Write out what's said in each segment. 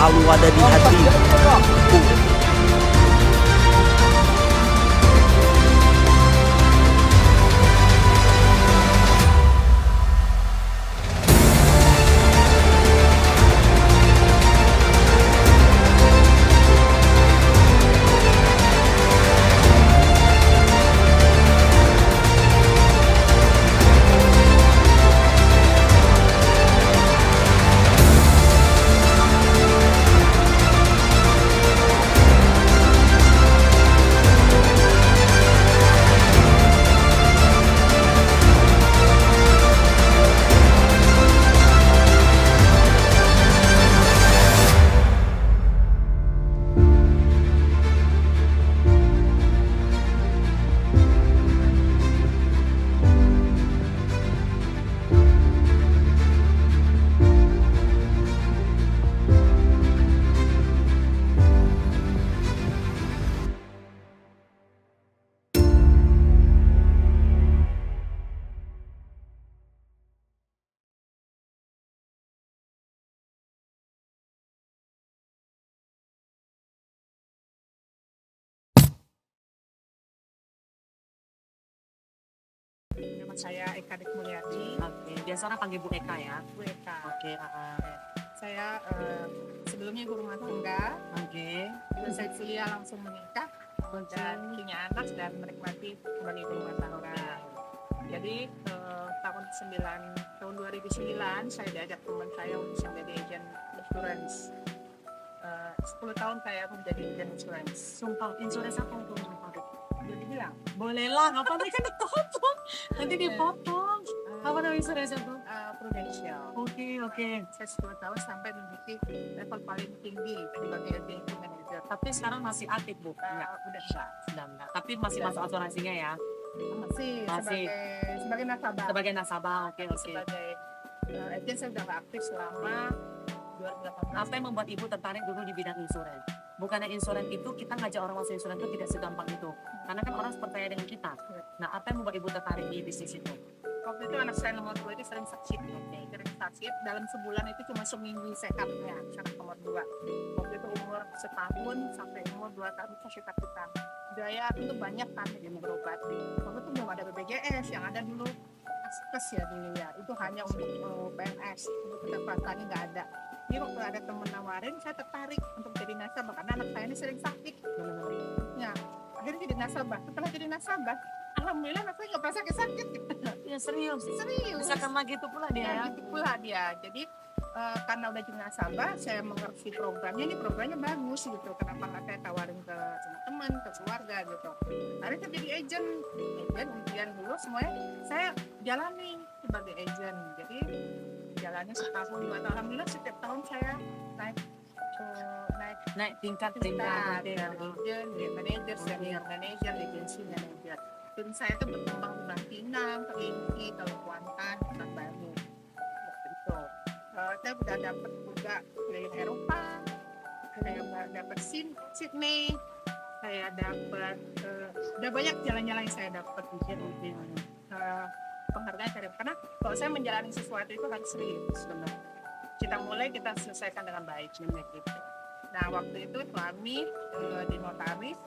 selalu ada di hati. Nama saya Eka Dik Mulyadi. Oke, biasa orang panggil Bu Eka ya. Bu Eka. Oke, Saya sebelumnya ibu rumah tangga. oke. Selesai kuliah langsung menikah dan punya anak dan menikmati sebagai ibu rumah tangga. Jadi tahun 2009 saya diajak teman saya untuk menjadi agent insurance. 10 tahun saya menjadi agent insurance. Sumpah, insurans apa untuk sumpah? Boleh dibilang? Boleh lah, nggak apa-apa kan dipotong. Nanti dipotong. Apa nama insurans itu? Prudential. Oke. Saya 10 tahun sampai menduduki level paling tinggi sebagai agent manager. Tapi sekarang masih aktif, Bu? Udah enggak. Sudah enggak. Tapi masih masuk asuransinya ya? Masih sebagai nasabah. Sebagai nasabah, oke. Sebagai agent saya udah nggak aktif selama 2018. Apa yang membuat Ibu tertarik dulu di bidang insurans? Bukannya insurans itu kita ngajak orang masuk insurans itu tidak segampang itu. Karena kan orang percaya dengan kita. Nah, apa yang membuat Ibu tertarik di bisnis itu? Waktu itu anak saya nomor 2 itu sering sakit. Sering sakit, dalam sebulan itu cuma seminggu sehatnya, anak nomor 2. Waktu itu umur setahun sampai umur 2 tahun sakit-sakitan. Biaya itu banyak kan yang berobat. Waktu itu belum ada BPJS, yang ada dulu Askes ya dulu ya. Itu hanya untuk PNS, untuk pendapatannya nggak ada. Jadi waktu ada teman nawarin, saya tertarik untuk jadi nasabah karena anak saya ini sering sakit. Ya, akhirnya jadi nasabah. Setelah jadi nasabah, alhamdulillah anak saya nggak pernah sakit-sakit. Ya serius. Serius. Bisa karena gitu pula dia ya. Gitu pula dia. Jadi karena udah jadi nasabah, saya mengerti programnya. Ini programnya bagus gitu. Kenapa nggak saya tawarin ke teman-teman, ke keluarga gitu. Akhirnya saya jadi agent ujian dulu semuanya saya jalani sebagai agent. Jadi jalannya setahun 2 tahun. Alhamdulillah setiap tahun saya Naik tingkat dari tingkat. agent, manager, senior manager, agency manager. Dan saya itu berkembang di Pinang, ke Inti, ke Kuantan, ke Bandung. Gitu. Saya udah dapat juga keliling Eropa, saya dapat Sydney, saya dapat udah banyak jalan-jalan yang saya dapat di sini. Penghargaan saya dapat karena kalau saya menjalani sesuatu itu harus serius. Kita mulai, kita selesaikan dengan baik, gitu. Nah waktu itu suami di notaris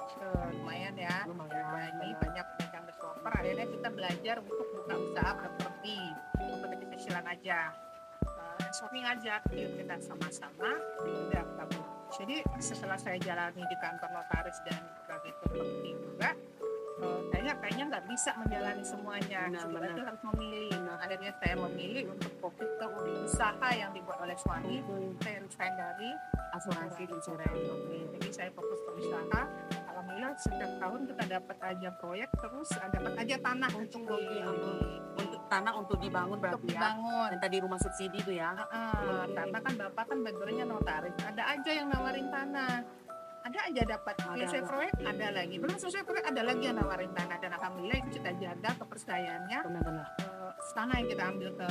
lumayan ya, ini banyak pegang developer. Akhirnya kita belajar untuk buka usaha properti untuk kecil-kecilan aja. Suami ngajak, yuk kita sama-sama udah kabur. Jadi setelah saya jalani di kantor notaris dan sebagai properti juga, kayaknya nggak bisa menjalani semuanya. Sebenarnya itu harus memilih. Akhirnya saya memilih untuk fokus ke usaha yang dibuat oleh suami. Saya resign dari asuransi insurans. Jadi saya fokus ke usaha. Alhamdulillah setiap tahun kita dapat aja proyek, terus dapat aja tanah untuk tanah untuk dibangun berarti ya. Dan tadi rumah subsidi itu ya. Karena kan bapak kan backgroundnya notaris. Ada aja yang nawarin tanah. Ada aja dapat selesai proyek, ada lagi. Belum selesai proyek, ada lagi yang nawarin tanah. Dan alhamdulillah itu kita jaga kepercayaannya. Benar-benar. Tanah yang kita ambil ke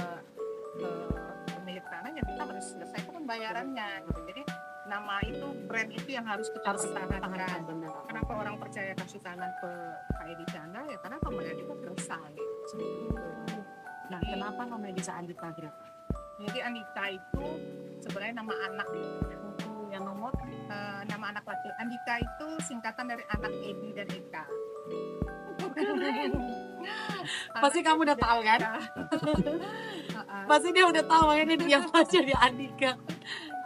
pemilik tanahnya, kita harus selesaikan pembayarannya. Gitu. Jadi nama itu, brand itu yang harus kita pertahankan. Kenapa orang percaya kasih tanah ke Edi Chandra? Ya karena pembayaran itu selesai. Nah, kenapa namanya bisa Andika Graf? Jadi Andika itu sebenarnya nama anak nomor? Nama anak laki Andika itu singkatan dari anak Edi dan Eka. Pasti kamu udah tahu kan? Heeh. Pasti dia udah tahu makanya dia baca di Andika.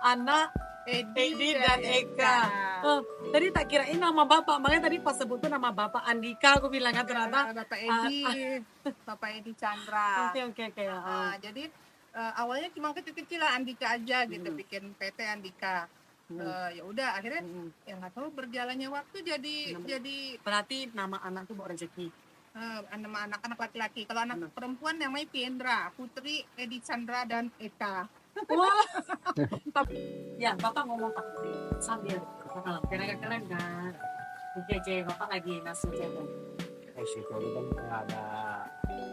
Anak Edi dan Eka. Oh, tadi tak kirain nama bapak, makanya tadi pas sebut tuh nama bapak Andika, aku bilang kan ternyata. Bapak Edi, Bapak Edi Chandra. Oke. Nah, jadi awalnya cuma kecil-kecil lah Andika aja gitu, Hmm. bikin PT Andika. Ya udah akhirnya ya nggak tahu berjalannya waktu jadi Berarti nama anak tuh bawa rezeki. nama anak-anak laki-laki. Kalau anak perempuan namanya Piendra, Putri, Edi Chandra dan Eka. Wah. Ya, bapak ngomong Pak sambil keren kan. Oke, bapak lagi nasi jagung. Resiko itu kan ada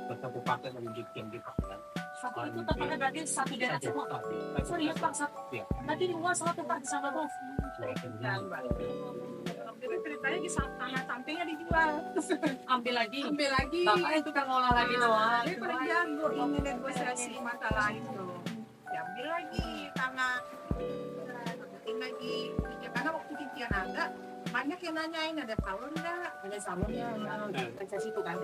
tetap pakai menunjukkan di pakai. Satu itu tempatnya berarti satu daerah semua. Serius Pak, satu. Iya. Nanti di luar satu tempat di sana bos. Jadi ceritanya di tanah sampingnya dijual. Ambil lagi. Ambil lagi. Bapak itu kan ngolah lagi doang. Dia paling jago ini negosiasi masalah itu. Diambil lagi tanah, bikin lagi. Karena waktu cician ada, banyak yang nanyain ada salon nggak? Ada salonnya, investasi itu kan.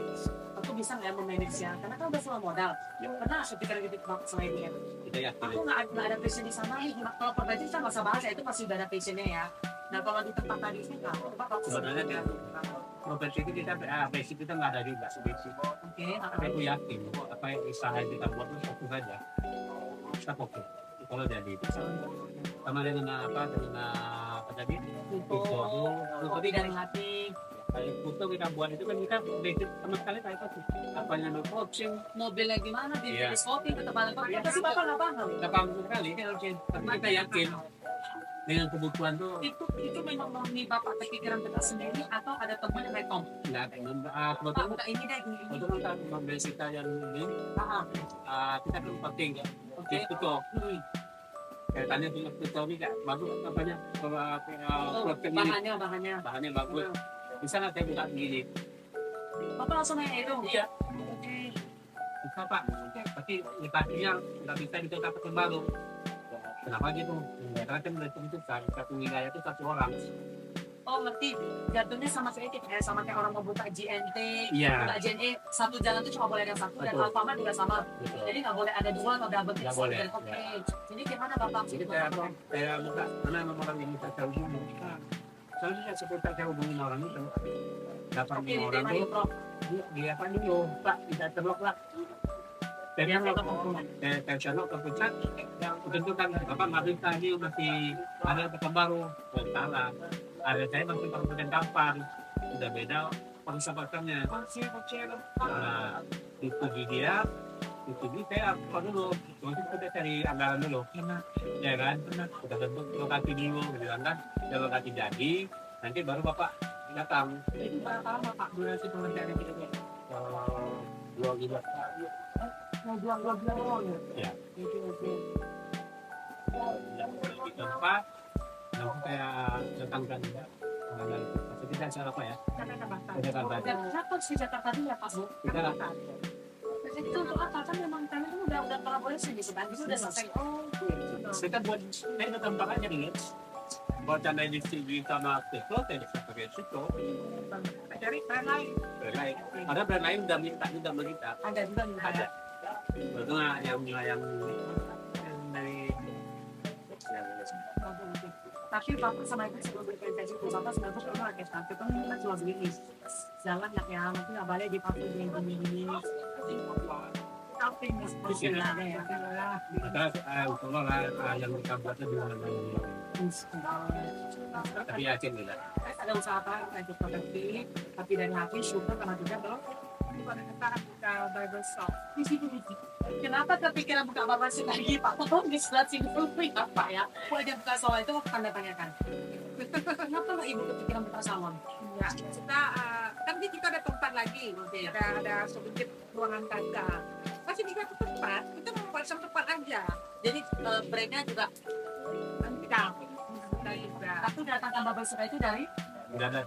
Aku bisa nggak memanage ya? Karena kan udah semua modal. Pernah ketika gitu banget sama ibu ya. Kita yakin. Aku nggak ada passion di sana. Kalau perbaiki kita nggak usah bahas ya, itu pasti udah ada passionnya ya. Nah kalau di tempat tadi sih kak, bapak Sebenarnya kan profesi itu kita basic kita nggak ada juga basic. Oke, Tapi aku yakin apa yang usaha yang kita buat itu satu saja. Kita oke. Kalau jadi sama dengan apa tadi foto dari hati. kayak foto kita buat itu kan kita basic sama sekali kayak itu apanya no coaching Mobilnya gimana, di Iya. kopi, ketebalan kopi, pasti bapak nggak paham. kita paham sekali tapi kita yakin dengan kebutuhan tuh Itu memang murni bapak kepikiran kita sendiri atau ada teman yang kayak Tom? nggak Pak, kebetulan udah ini deh, ini. kebetulan kan mobil kita yang ini Paham. kita kan penting ya Oke. itu tuh kaitannya dengan foto ini nggak bagus apanya protein ini Bahannya. bagus bisa nggak saya buka begini Bapak langsung nanya itu. Iya. Oke. bisa pak tapi lokasinya nggak bisa kita dapat yang baru kenapa gitu karena kan menentukan satu wilayah itu satu orang Oh ngerti. Jatuhnya sama kayak sama kayak orang mau buka GNT, iya buka JNE, satu jalan tuh cuma boleh yang satu dan Betul. Alfamart juga sama. betul Jadi nggak boleh ada dua atau double Nggak fix. boleh, Oke. ya. Jadi gimana bapak? jadi saya buka karena memang orang ini saya hubungi soalnya saya seputar saya hubungin orang itu dapat Oke, orang tema tuh itu. dia apa dulu pak bisa terlok lah dan yang tercelok ke puncak yang tentu kan bapak ngambil tadi masih ada tempat baru salah ada saya masih kabupaten Kampar udah beda pengsampatannya nah itu dia saya apa dulu mungkin kita cari anggaran dulu ya kan udah tentu lokasi dulu gitu kan udah lokasi jadi nanti baru bapak datang Itu berapa lama pak durasi pengerjaan itu? 2 bulan Mau dua doang ya? Ya. Oke. di tempat langsung saya datangkan maksudnya kita acara apa ya kita tambah Dan kenapa sih Jakarta dulu ya Pak Bu? kita Itu untuk apa? Kan memang kami itu udah kolaborasi di sebenarnya itu udah selesai. Oh, kita buat kita tempat aja nih buat canda distribusi sama Teko saya bisa pakai situ Cari brand lain. brand lain ada brand lain udah minta juga kita ada juga nih ada itu yang dari tapi bapak sama ibu sebelum berkaitan itu bapak sebenarnya pernah pakai tapi kan kita cuma begini jalan nak ya mungkin nggak boleh di pakai gini tapi bismillah ya kalau yang kita buatnya di mana tapi yakin lah ada usaha apa untuk proteksi tapi dari hati syukur karena juga belum Sekarang buka Bible Shop. kenapa kepikiran buka babasi lagi Pak? Tolong dijelasin dulu apa ya? Kalau dia buka salon itu tanda tanyakan. Kenapa nggak ibu kepikiran buka salon? Ya, kita kan di kita ada tempat lagi, ada sedikit ruangan kaca. Masih di satu tempat, kita mau buat satu tempat aja. Jadi brandnya juga Andika, dari brand. aku datangkan babasi itu dari udah ada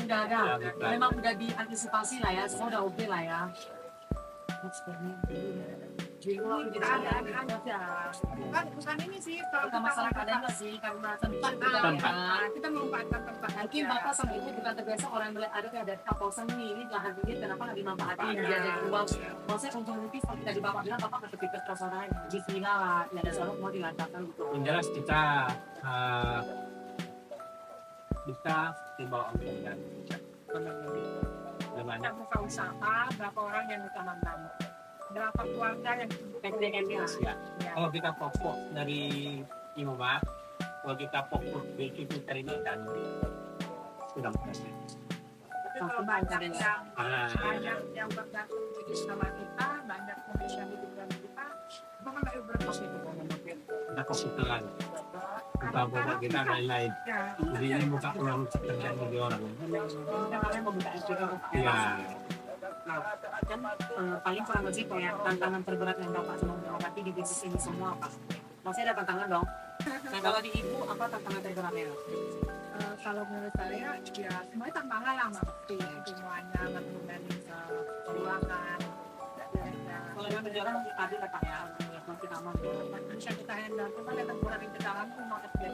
udah ada. Memang udah diantisipasi lah ya, semua udah oke lah ya. Bingung gitu Ada aja. aja. Bukan ini sih kalau Bukan masalah keadaan nggak sih, karena tempat juga Tempat. ya. kita memanfaatkan tempat Mungkin aja. bapak sama ibu bukan terbiasa orang melihat ada kawasan ini lahan ini kenapa nggak dimanfaatin Iya. dia jadi uang. Maksudnya untuk nanti seperti tadi bapak bilang bapak nggak kepikir ke sana di sini lah, ya ada soal mau dilancarkan gitu. Yang jelas kita bisa dibawa untuk dan Kita banyak buka usaha, berapa orang yang kita mandang, berapa keluarga yang PDM-nya. ya. Kalau kita fokus dari Inomat, kalau kita fokus di situ dan sudah berhasil. Tapi kalau banyak yang Ah, banyak yang bergantung jadi sama kita, banyak manusia hidup dengan kita, maka nggak berpositif mungkin. kita fokuskan kita bawa kita lain-lain. Ya, Jadi ini bukan ulang kerjaan bagi orang. Kita kalian membuka SPO. Iya. Kan paling kurang lebih kayak tantangan terberat yang bapak semua melewati di bisnis ini semua apa? Masih ada tantangan dong. Nah kalau di ibu apa tantangan terberatnya? kalau menurut saya ya semuanya tantangan lah mbak pasti semuanya mengenai keuangan dan Kalau yang berjalan tadi kata ya, masih aman. bisa kita handle cuma yang kurang ke dalam tuh market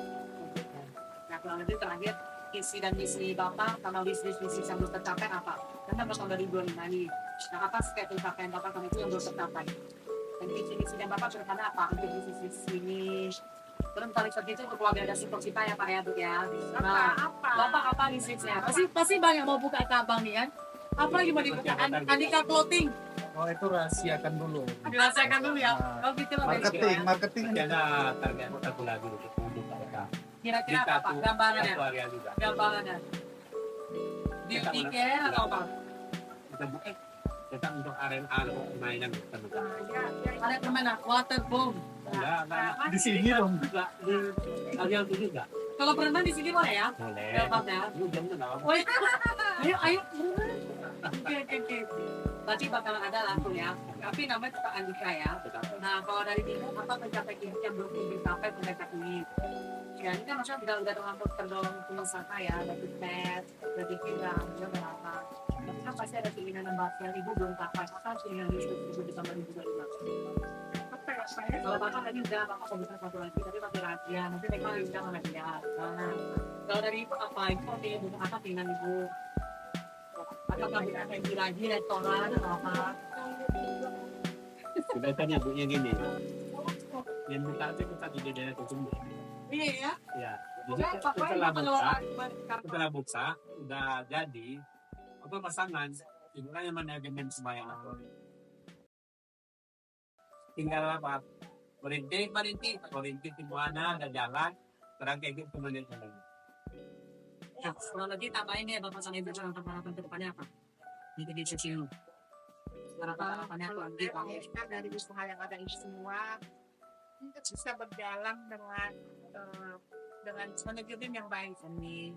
Nah kurang lebih terakhir visi dan misi bapak sama bisnis yang belum tercapai apa? Karena bakal dari 25 nih. Nah apa setiap pencapaian bapak sama itu yang belum tercapai? Dan visi dan bapak ke depannya apa? Untuk bisnis ini. Terus paling penting itu untuk keluarga dan support kita ya Pak ya Bu ya. Nah, apa Bapak apa bisnisnya? Pasti banyak mau buka cabang nih kan? Apa lagi mau dibuka? Andika Clothing. Oh itu rahasiakan dulu. Dirahasiakan dulu ya. Nah, Oh gitu loh. marketing Nanti ada target satu lagi untuk mereka. Kira-kira apa Pak? Gambarannya? Satu area juga. Gambarannya. Beauty care atau apa? Kita buka kita untuk arena permainan kita buka. Ada kemana? Waterboom. Enggak. Di sini dong. Enggak. Di area itu juga. Kalau berenang di sini boleh ya? Boleh. Gampang ya. Lu jangan kenal. Oh, iya. Ayo berenang. Oke. Berarti bakalan ada langsung ya. Tapi namanya tetap Andika ya. Nah, kalau dari ibu apa pencapaian ibu yang belum dicapai pada saat ini? Ya, ini kan maksudnya udah terdorong pengusaha ya, dari pet, dari kilang, juga berapa. Tapi kan pasti ada keinginan nambah yang ibu belum capai. Apa keinginan ibu ditambah ibu dari kalau bapak tadi udah bapak komentar satu lagi, tapi pakai rahasia. Nanti mereka udah sama dia. Nah, kalau dari ibu apa? Ibu ibu apa keinginan ibu? Apakah bisa lagi restoran atau apa? Kita tanya bunya gini. Yang buka itu kita di daerah Kusuma. Iya ya. Ya. Jadi setelah buka udah jadi apa pasangan itu kan yang manajemen semuanya. Tinggal apa? Berhenti semuanya ada jalan. Terang kayak gitu manajemen. Ya, kalau lagi tambahin ya bapak sama ibu jangan harapan ke depannya apa? Di sisi harapannya apa? kita dari usaha yang ada ini semua kita bisa berjalan dengan manajemen yang baik Amin.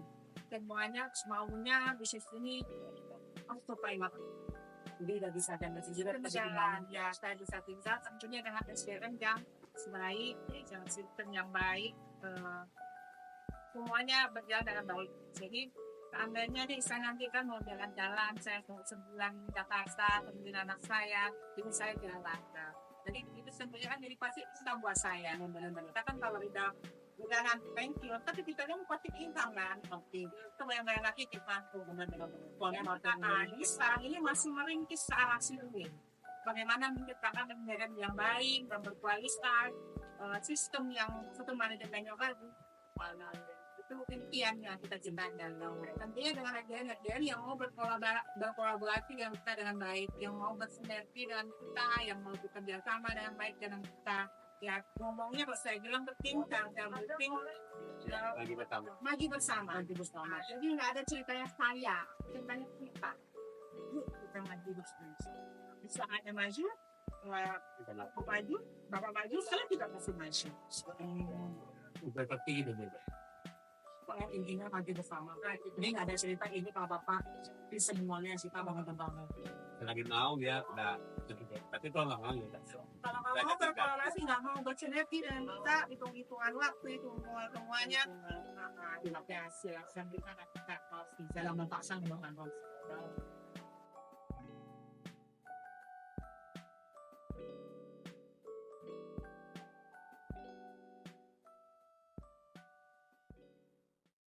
semuanya semaunya bisnis ini harus terbaik Jadi udah bisa dan masih juga berjalan ya saya bisa tinggal tentunya dengan SDM yang baik dengan sistem yang baik semuanya berjalan dengan baik jadi seandainya nih saya nanti kan mau jalan-jalan saya mau sebulan di Jakarta temuin anak saya ini saya jalan lancar jadi itu tentunya kan jadi pasti kita buat saya kita kan kalau udah nanti pensiun tapi kita kan pasti income kan itu yang lagi kita ini sekarang ini masih merintis ke arah sini bagaimana menciptakan manajemen yang baik dan berkualitas sistem yang manajemen yang bagus itu impiannya kita ciptakan tentunya dengan agen yang mau berkolaborasi dengan kita dengan baik yang mau bersinergi dengan kita yang mau bekerja sama dengan baik dengan kita ya ngomongnya kalau saya bilang penting maju bersama jadi nggak ada ceritanya saya ceritanya kita yuk kita maju bersama bisa hanya maju aku maju bapak maju saya tidak masih maju Seperti itu. pokoknya intinya maju bersama. Ini nggak ada cerita ini kalau bapak di semuanya sih pak banget. Lagi mau ya udah tapi kalau nggak mau ya kalau mau berkolaborasi nggak mau bersinergi dengan kita hitung-hitungan waktu hitung-hitungan semuanya tidak hasil yang kita harus bisa Dalam memaksa dengan